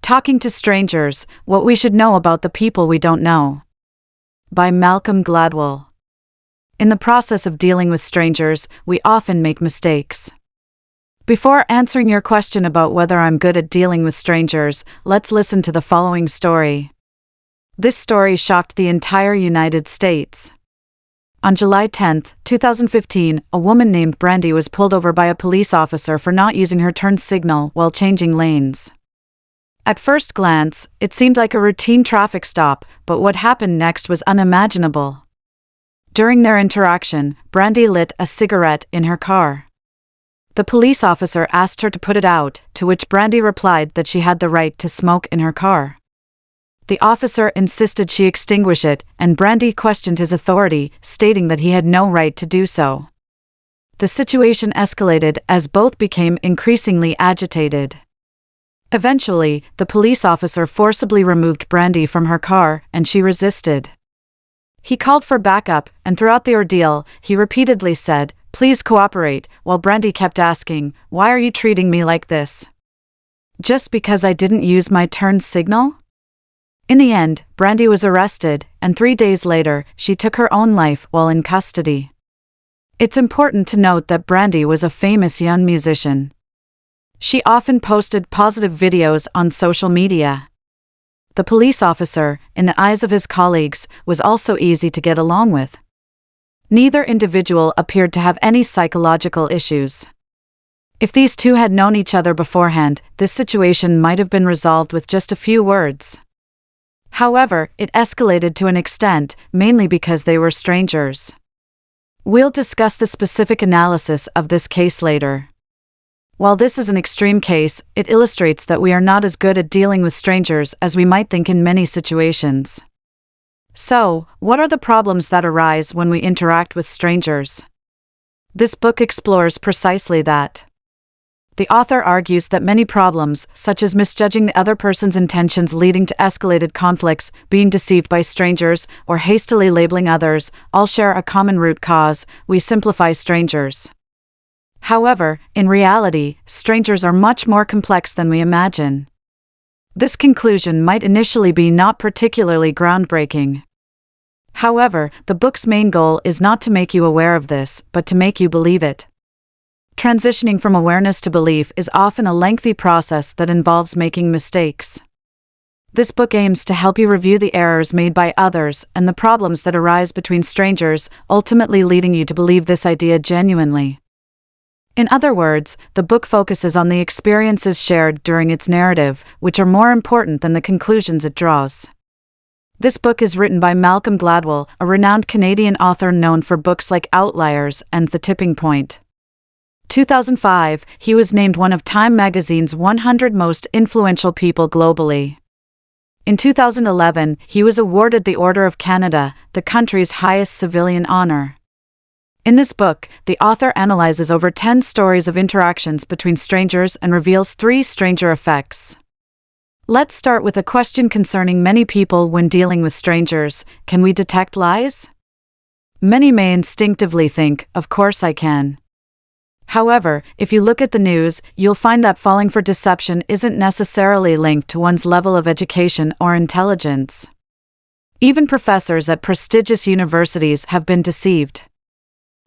Talking to Strangers, What We Should Know About the People We Don't Know. By Malcolm Gladwell. In the process of dealing with strangers, we often make mistakes. Before answering your question about whether I'm good at dealing with strangers, let's listen to the following story. This story shocked the entire United States. On July 10, 2015, a woman named Brandy was pulled over by a police officer for not using her turn signal while changing lanes. At first glance, it seemed like a routine traffic stop, but what happened next was unimaginable. During their interaction, Brandy lit a cigarette in her car. The police officer asked her to put it out, to which Brandy replied that she had the right to smoke in her car. The officer insisted she extinguish it, and Brandy questioned his authority, stating that he had no right to do so. The situation escalated as both became increasingly agitated. Eventually, the police officer forcibly removed Brandy from her car, and she resisted. He called for backup, and throughout the ordeal, he repeatedly said, "Please cooperate," while Brandy kept asking, "Why are you treating me like this? Just because I didn't use my turn signal?" In the end, Brandy was arrested, and 3 days later, she took her own life while in custody. It's important to note that Brandy was a famous young musician. She often posted positive videos on social media. The police officer, in the eyes of his colleagues, was also easy to get along with. Neither individual appeared to have any psychological issues. If these two had known each other beforehand, this situation might have been resolved with just a few words. However, it escalated to an extent, mainly because they were strangers. We'll discuss the specific analysis of this case later. While this is an extreme case, it illustrates that we are not as good at dealing with strangers as we might think in many situations. So, what are the problems that arise when we interact with strangers? This book explores precisely that. The author argues that many problems, such as misjudging the other person's intentions leading to escalated conflicts, being deceived by strangers, or hastily labeling others, all share a common root cause: we simplify strangers. However, in reality, strangers are much more complex than we imagine. This conclusion might initially be not particularly groundbreaking. However, the book's main goal is not to make you aware of this, but to make you believe it. Transitioning from awareness to belief is often a lengthy process that involves making mistakes. This book aims to help you review the errors made by others and the problems that arise between strangers, ultimately leading you to believe this idea genuinely. In other words, the book focuses on the experiences shared during its narrative, which are more important than the conclusions it draws. This book is written by Malcolm Gladwell, a renowned Canadian author known for books like Outliers and The Tipping Point. 2005, he was named one of Time magazine's 100 most influential people globally. In 2011, he was awarded the Order of Canada, the country's highest civilian honor. In this book, the author analyzes over 10 stories of interactions between strangers and reveals 3 stranger effects. Let's start with a question concerning many people when dealing with strangers: can we detect lies? Many may instinctively think, "Of course I can." However, if you look at the news, you'll find that falling for deception isn't necessarily linked to one's level of education or intelligence. Even professors at prestigious universities have been deceived.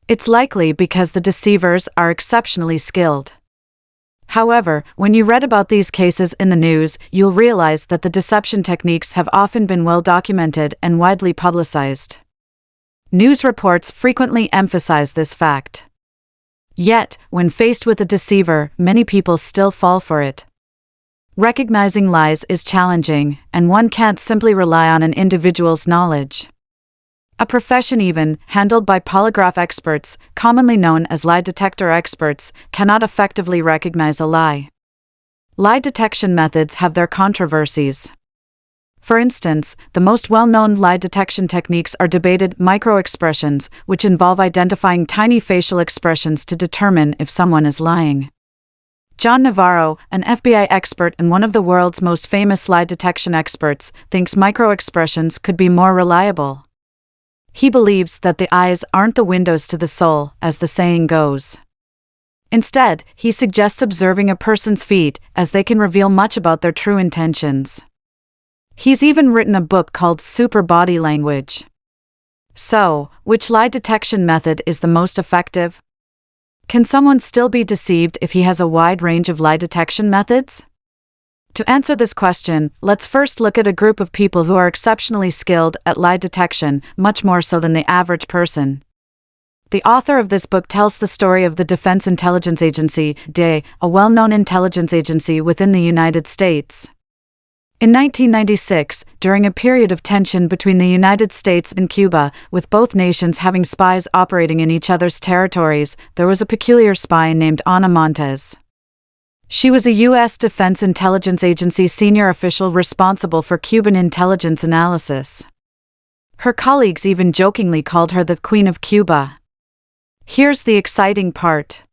It's likely because the deceivers are exceptionally skilled. However, when you read about these cases in the news, you'll realize that the deception techniques have often been well documented and widely publicized. News reports frequently emphasize this fact. Yet, when faced with a deceiver, many people still fall for it. Recognizing lies is challenging, and one can't simply rely on an individual's knowledge. A profession even, handled by polygraph experts, commonly known as lie detector experts, cannot effectively recognize a lie. Lie detection methods have their controversies. For instance, the most well-known lie detection techniques are debated microexpressions, which involve identifying tiny facial expressions to determine if someone is lying. John Navarro, an FBI expert and one of the world's most famous lie detection experts, thinks microexpressions could be more reliable. He believes that the eyes aren't the windows to the soul, as the saying goes. Instead, he suggests observing a person's feet, as they can reveal much about their true intentions. He's even written a book called Super Body Language. So, which lie detection method is the most effective? Can someone still be deceived if he has a wide range of lie detection methods? To answer this question, let's first look at a group of people who are exceptionally skilled at lie detection, much more so than the average person. The author of this book tells the story of the Defense Intelligence Agency, DIA, a well-known intelligence agency within the United States. In 1996, during a period of tension between the United States and Cuba, with both nations having spies operating in each other's territories, there was a peculiar spy named Ana Montes. She was a U.S. Defense Intelligence Agency senior official responsible for Cuban intelligence analysis. Her colleagues even jokingly called her the Queen of Cuba. Here's the exciting part.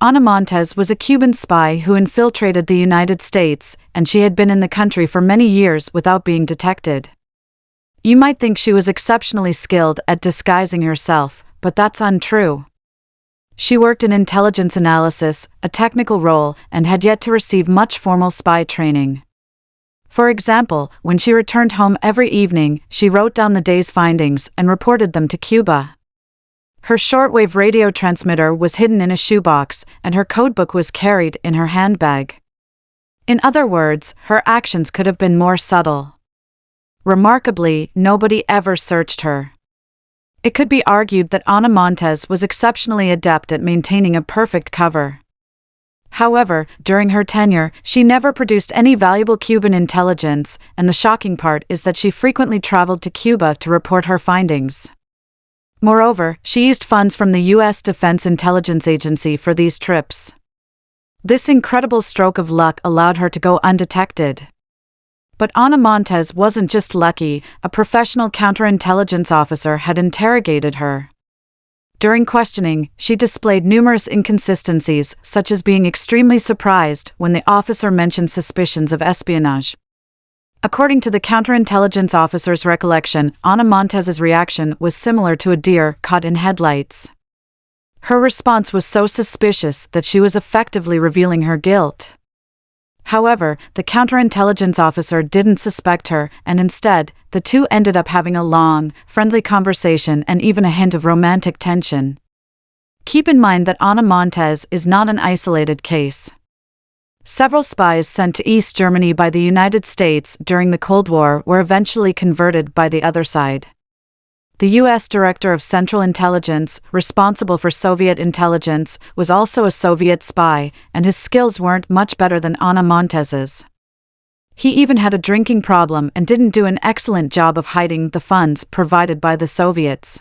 Ana Montes was a Cuban spy who infiltrated the United States, and she had been in the country for many years without being detected. You might think she was exceptionally skilled at disguising herself, but that's untrue. She worked in intelligence analysis, a technical role, and had yet to receive much formal spy training. For example, when she returned home every evening, she wrote down the day's findings and reported them to Cuba. Her shortwave radio transmitter was hidden in a shoebox, and her codebook was carried in her handbag. In other words, her actions could have been more subtle. Remarkably, nobody ever searched her. It could be argued that Ana Montes was exceptionally adept at maintaining a perfect cover. However, during her tenure, she never produced any valuable Cuban intelligence, and the shocking part is that she frequently traveled to Cuba to report her findings. Moreover, she used funds from the U.S. Defense Intelligence Agency for these trips. This incredible stroke of luck allowed her to go undetected. But Ana Montes wasn't just lucky, a professional counterintelligence officer had interrogated her. During questioning, she displayed numerous inconsistencies, such as being extremely surprised when the officer mentioned suspicions of espionage. According to the counterintelligence officer's recollection, Ana Montes's reaction was similar to a deer caught in headlights. Her response was so suspicious that she was effectively revealing her guilt. However, the counterintelligence officer didn't suspect her, and instead, the two ended up having a long, friendly conversation and even a hint of romantic tension. Keep in mind that Ana Montes is not an isolated case. Several spies sent to East Germany by the United States during the Cold War were eventually converted by the other side. The U.S. Director of Central Intelligence, responsible for Soviet intelligence, was also a Soviet spy, and his skills weren't much better than Ana Montes's. He even had a drinking problem and didn't do an excellent job of hiding the funds provided by the Soviets.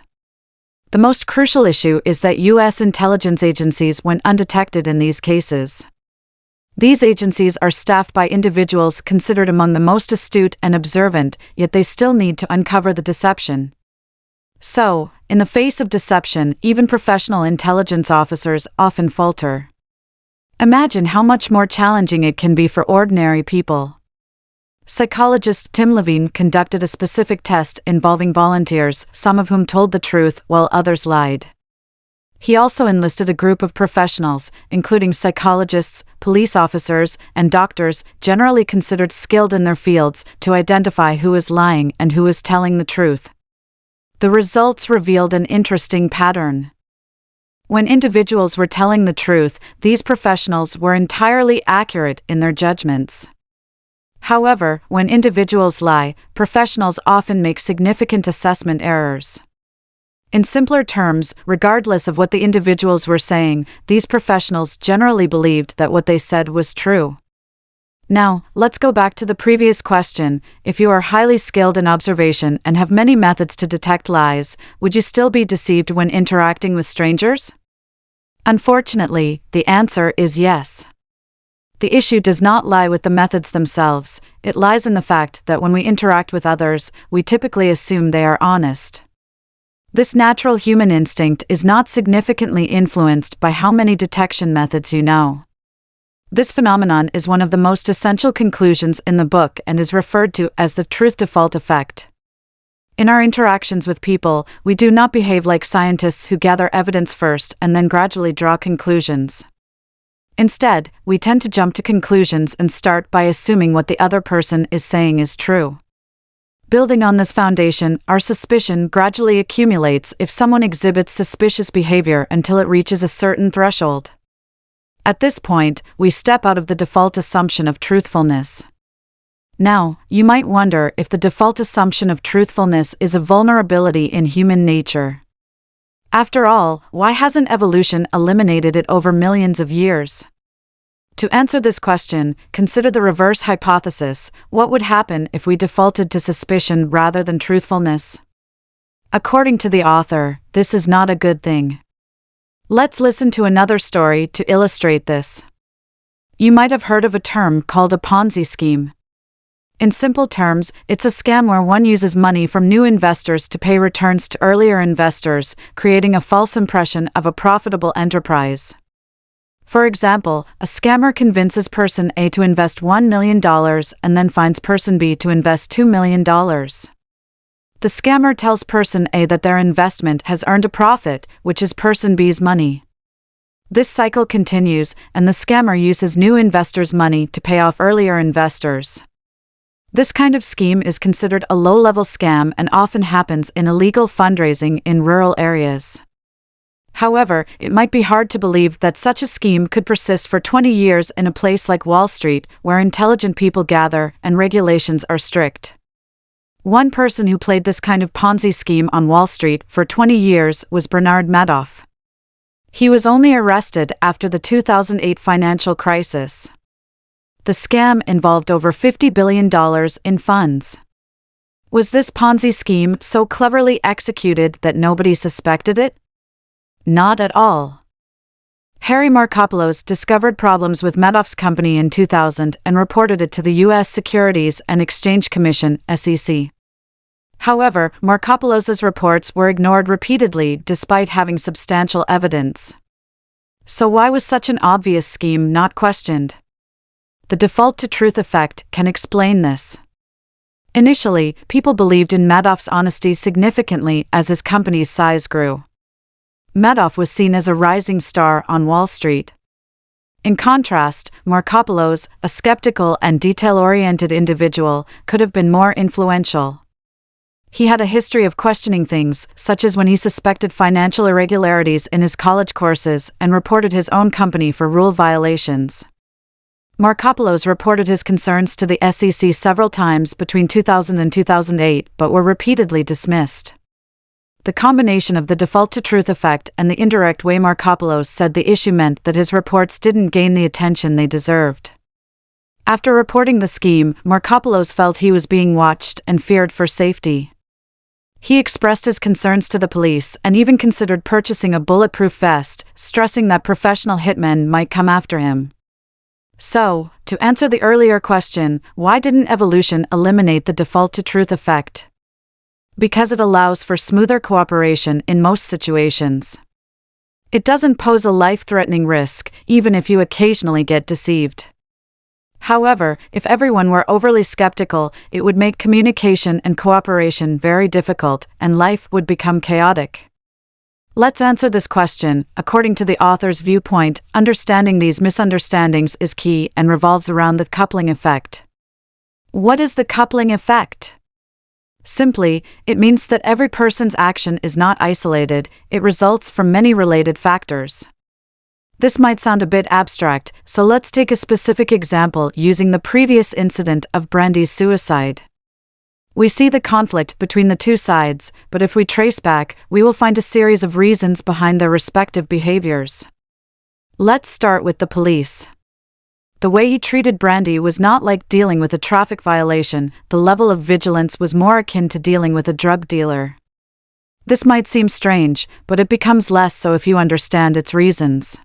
The most crucial issue is that U.S. intelligence agencies went undetected in these cases. These agencies are staffed by individuals considered among the most astute and observant, yet they still need to uncover the deception. So, in the face of deception, even professional intelligence officers often falter. Imagine how much more challenging it can be for ordinary people. Psychologist Tim Levine conducted a specific test involving volunteers, some of whom told the truth while others lied. He also enlisted a group of professionals, including psychologists, police officers, and doctors, generally considered skilled in their fields, to identify who was lying and who was telling the truth. The results revealed an interesting pattern. When individuals were telling the truth, these professionals were entirely accurate in their judgments. However, when individuals lie, professionals often make significant assessment errors. In simpler terms, regardless of what the individuals were saying, these professionals generally believed that what they said was true. Now, let's go back to the previous question. If you are highly skilled in observation and have many methods to detect lies, would you still be deceived when interacting with strangers? Unfortunately, the answer is yes. The issue does not lie with the methods themselves, it lies in the fact that when we interact with others, we typically assume they are honest. This natural human instinct is not significantly influenced by how many detection methods you know. This phenomenon is one of the most essential conclusions in the book and is referred to as the truth default effect. In our interactions with people, we do not behave like scientists who gather evidence first and then gradually draw conclusions. Instead, we tend to jump to conclusions and start by assuming what the other person is saying is true. Building on this foundation, our suspicion gradually accumulates if someone exhibits suspicious behavior until it reaches a certain threshold. At this point, we step out of the default assumption of truthfulness. Now, you might wonder if the default assumption of truthfulness is a vulnerability in human nature. After all, why hasn't evolution eliminated it over millions of years? To answer this question, consider the reverse hypothesis: what would happen if we defaulted to suspicion rather than truthfulness? According to the author, this is not a good thing. Let's listen to another story to illustrate this. You might have heard of a term called a Ponzi scheme. In simple terms, it's a scam where one uses money from new investors to pay returns to earlier investors, creating a false impression of a profitable enterprise. For example, a scammer convinces person A to invest $1 million and then finds person B to invest $2 million. The scammer tells person A that their investment has earned a profit, which is person B's money. This cycle continues, and the scammer uses new investors' money to pay off earlier investors. This kind of scheme is considered a low-level scam and often happens in illegal fundraising in rural areas. However, it might be hard to believe that such a scheme could persist for 20 years in a place like Wall Street, where intelligent people gather and regulations are strict. One person who played this kind of Ponzi scheme on Wall Street for 20 years was Bernard Madoff. He was only arrested after the 2008 financial crisis. The scam involved over $50 billion in funds. Was this Ponzi scheme so cleverly executed that nobody suspected it? Not at all. Harry Markopolos discovered problems with Madoff's company in 2000 and reported it to the U.S. Securities and Exchange Commission, SEC. However, Markopolos' reports were ignored repeatedly despite having substantial evidence. So why was such an obvious scheme not questioned? The default to truth effect can explain this. Initially, people believed in Madoff's honesty significantly as his company's size grew. Madoff was seen as a rising star on Wall Street. In contrast, Markopolos, a skeptical and detail-oriented individual, could have been more influential. He had a history of questioning things, such as when he suspected financial irregularities in his college courses and reported his own company for rule violations. Markopolos reported his concerns to the SEC several times between 2000 and 2008, but were repeatedly dismissed. The combination of the default to truth effect and the indirect way Markopolos said the issue meant that his reports didn't gain the attention they deserved. After reporting the scheme, Markopolos felt he was being watched and feared for safety. He expressed his concerns to the police and even considered purchasing a bulletproof vest, stressing that professional hitmen might come after him. So, to answer the earlier question, why didn't evolution eliminate the default to truth effect? Because it allows for smoother cooperation in most situations. It doesn't pose a life-threatening risk, even if you occasionally get deceived. However, if everyone were overly skeptical, it would make communication and cooperation very difficult, and life would become chaotic. Let's answer this question. According to the author's viewpoint, understanding these misunderstandings is key and revolves around the coupling effect. What is the coupling effect? Simply, it means that every person's action is not isolated, it results from many related factors. This might sound a bit abstract, so let's take a specific example using the previous incident of Brandy's suicide. We see the conflict between the two sides, but if we trace back, we will find a series of reasons behind their respective behaviors. Let's start with the police. The way he treated Brandy was not like dealing with a traffic violation, the level of vigilance was more akin to dealing with a drug dealer. This might seem strange, but it becomes less so if you understand its reasons.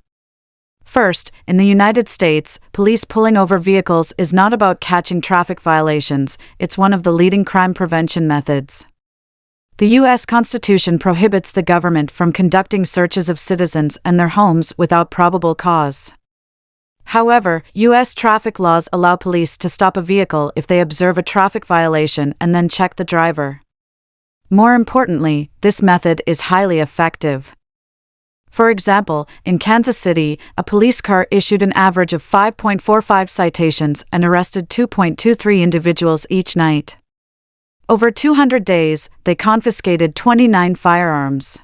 First, in the United States, police pulling over vehicles is not about catching traffic violations, it's one of the leading crime prevention methods. The U.S. Constitution prohibits the government from conducting searches of citizens and their homes without probable cause. However, U.S. traffic laws allow police to stop a vehicle if they observe a traffic violation and then check the driver. More importantly, this method is highly effective. For example, in Kansas City, a police car issued an average of 5.45 citations and arrested 2.23 individuals each night. Over 200 days, they confiscated 29 firearms.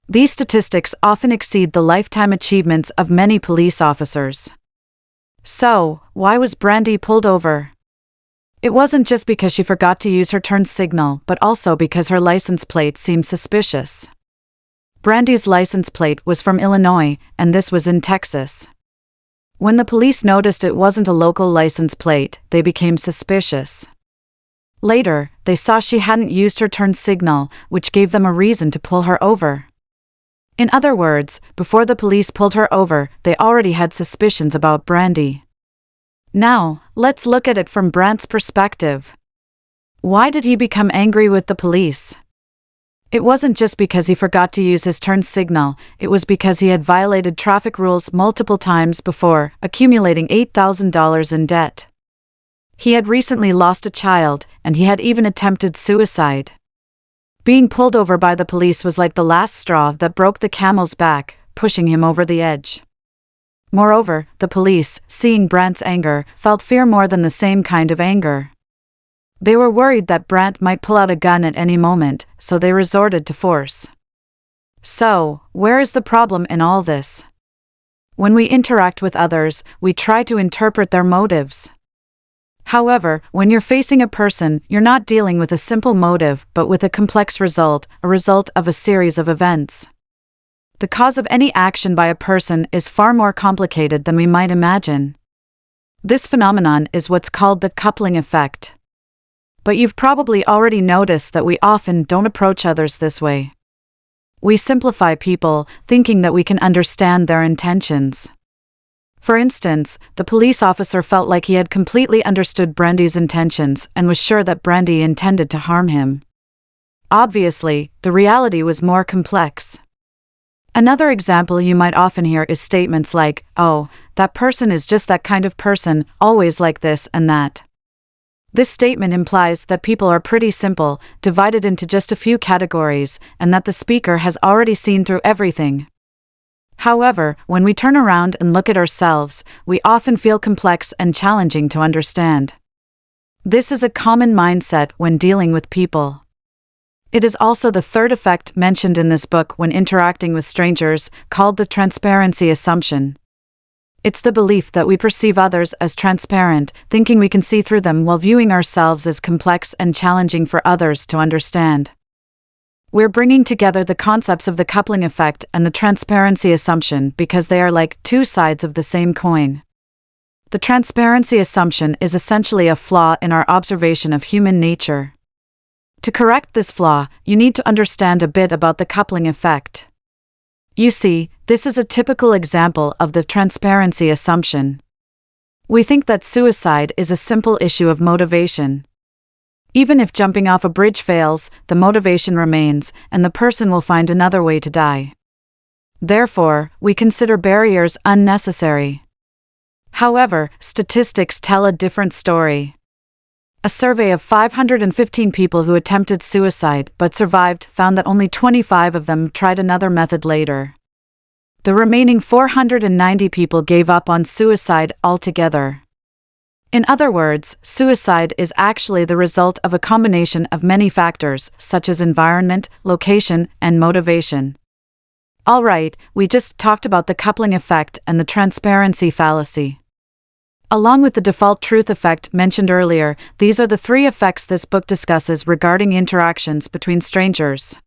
These statistics often exceed the lifetime achievements of many police officers. So, why was Brandy pulled over? It wasn't just because she forgot to use her turn signal, but also because her license plate seemed suspicious. Brandy's license plate was from Illinois, and this was in Texas. When the police noticed it wasn't a local license plate, they became suspicious. Later, they saw she hadn't used her turn signal, which gave them a reason to pull her over. In other words, before the police pulled her over, they already had suspicions about Brandy. Now, let's look at it from Brant's perspective. Why did he become angry with the police? It wasn't just because he forgot to use his turn signal, it was because he had violated traffic rules multiple times before, accumulating $8,000 in debt. He had recently lost a child, and he had even attempted suicide. Being pulled over by the police was like the last straw that broke the camel's back, pushing him over the edge. Moreover, the police, seeing Brant's anger, felt fear more than the same kind of anger. They were worried that Brant might pull out a gun at any moment, so they resorted to force. So, where is the problem in all this? When we interact with others, we try to interpret their motives. However, when you're facing a person, you're not dealing with a simple motive but with a complex result, a result of a series of events. The cause of any action by a person is far more complicated than we might imagine. This phenomenon is what's called the coupling effect. But you've probably already noticed that we often don't approach others this way. We simplify people, thinking that we can understand their intentions. For instance, the police officer felt like he had completely understood Brandy's intentions and was sure that Brandy intended to harm him. Obviously, the reality was more complex. Another example you might often hear is statements like, "Oh, that person is just that kind of person, always like this and that." This statement implies that people are pretty simple, divided into just a few categories, and that the speaker has already seen through everything. However, when we turn around and look at ourselves, we often feel complex and challenging to understand. This is a common mindset when dealing with people. It is also the third effect mentioned in this book when interacting with strangers, called the transparency assumption. It's the belief that we perceive others as transparent, thinking we can see through them while viewing ourselves as complex and challenging for others to understand. We're bringing together the concepts of the coupling effect and the transparency assumption because they are like two sides of the same coin. The transparency assumption is essentially a flaw in our observation of human nature. To correct this flaw, you need to understand a bit about the coupling effect. You see, this is a typical example of the transparency assumption. We think that suicide is a simple issue of motivation. Even if jumping off a bridge fails, the motivation remains, and the person will find another way to die. Therefore, we consider barriers unnecessary. However, statistics tell a different story. A survey of 515 people who attempted suicide but survived found that only 25 of them tried another method later. The remaining 490 people gave up on suicide altogether. In other words, suicide is actually the result of a combination of many factors, such as environment, location, and motivation. Alright, we just talked about the coupling effect and the transparency fallacy. Along with the default truth effect mentioned earlier, these are the three effects this book discusses regarding interactions between strangers.